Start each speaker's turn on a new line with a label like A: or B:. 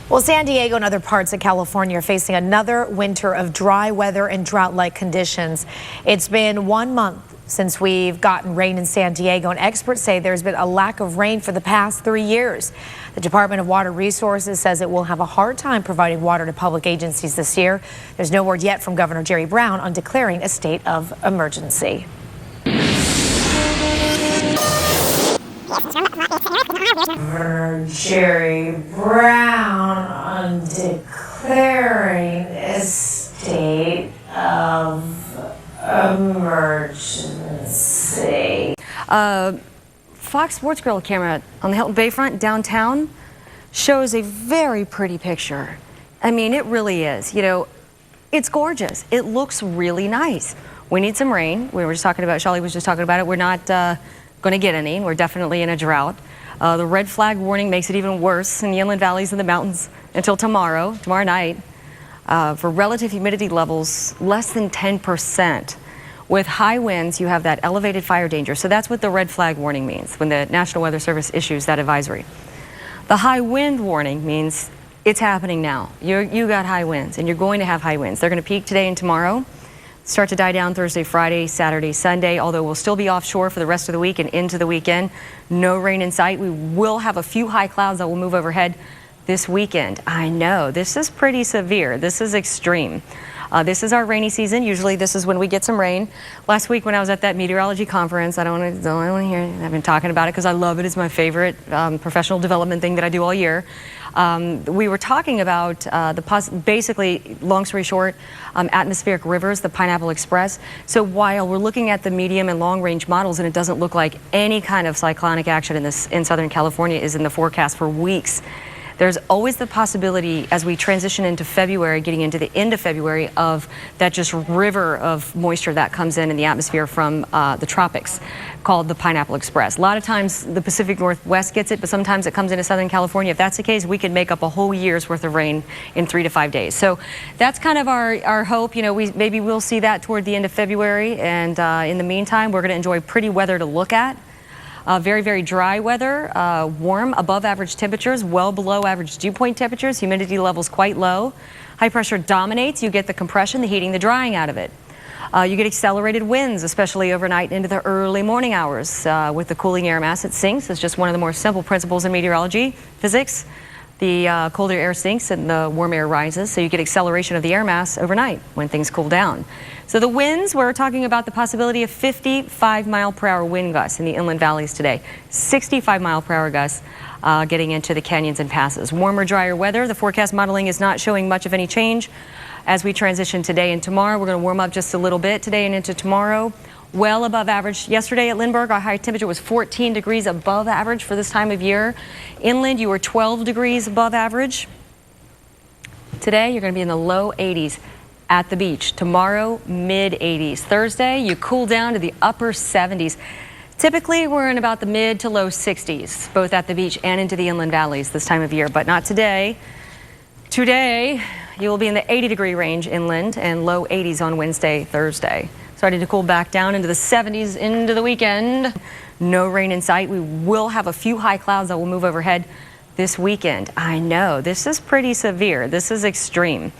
A: Well, San Diego and other parts of California are facing another winter of dry weather and drought-like conditions. It's been 1 month since we've gotten rain in San Diego, and experts say there's been a lack of rain for the past 3 years. The Department of Water Resources says it will have a hard time providing water to public agencies this year. There's no word yet from Governor Jerry Brown on declaring a state of emergency. Governor Jerry Brown on declaring a state of emergency.
B: Fox Sports Grill camera on the Hilton Bayfront downtown shows a very pretty picture. I mean, it really is. You know, it's gorgeous. It looks really nice. We need some rain. We were just talking about, Shelley was just talking about it. We're not going to get any. We're definitely in a drought. The red flag warning makes it even worse in the inland valleys and the mountains until tomorrow night. For relative humidity levels less than 10%. With high winds, you have that elevated fire danger. So that's what the red flag warning means when the National Weather Service issues that advisory. The high wind warning means it's happening now. You got high winds, and you're going to have high winds. They're going to peak today and tomorrow, start to die down Thursday, Friday, Saturday, Sunday, although we'll still be offshore for the rest of the week and into the weekend. No rain in sight. We will have a few high clouds that will move overhead this weekend. I know, this is pretty severe. This is extreme. This is our rainy season. Usually this is when we get some rain. Last week when I was at that meteorology conference, I don't want to hear it. I've been talking about it because I love it. It's my favorite professional development thing that I do all year. We were talking about basically, long story short, atmospheric rivers, the Pineapple Express. So while we're looking at the medium and long range models and it doesn't look like any kind of cyclonic action in Southern California is in the forecast for weeks, there's always the possibility as we transition into February, getting into the end of February, of that just river of moisture that comes in the atmosphere from the tropics called the Pineapple Express. A lot of times the Pacific Northwest gets it, but sometimes it comes into Southern California. If that's the case, we could make up a whole year's worth of rain in 3 to 5 days. So that's kind of our hope. You know, maybe we'll see that toward the end of February. And in the meantime, we're going to enjoy pretty weather to look at. Very, very dry weather, warm, above average temperatures, well below average dew point temperatures, humidity levels quite low. High pressure dominates. You get the compression, the heating, the drying out of it. You get accelerated winds, especially overnight into the early morning hours. With the cooling air mass, it sinks. It's just one of the more simple principles in meteorology, physics. The colder air sinks and the warm air rises, so you get acceleration of the air mass overnight when things cool down. So the winds, we're talking about the possibility of 55-mile-per-hour wind gusts in the inland valleys today. 65-mile-per-hour gusts getting into the canyons and passes. Warmer, drier weather. The forecast modeling is not showing much of any change as we transition today and tomorrow. We're going to warm up just a little bit today and into tomorrow. Well above average. Yesterday at Lindbergh, our high temperature was 14 degrees above average for this time of year. Inland, you were 12 degrees above average. Today, you're going to be in the low 80s at the beach. Tomorrow, mid 80s. Thursday, you cool down to the upper 70s. Typically, we're in about the mid to low 60s, both at the beach and into the inland valleys this time of year, but not today. Today, you will be in the 80-degree range inland and low 80s on Wednesday, Thursday. Starting to cool back down into the 70s into the weekend. No rain in sight. We will have a few high clouds that will move overhead this weekend. I know, this is pretty severe. This is extreme.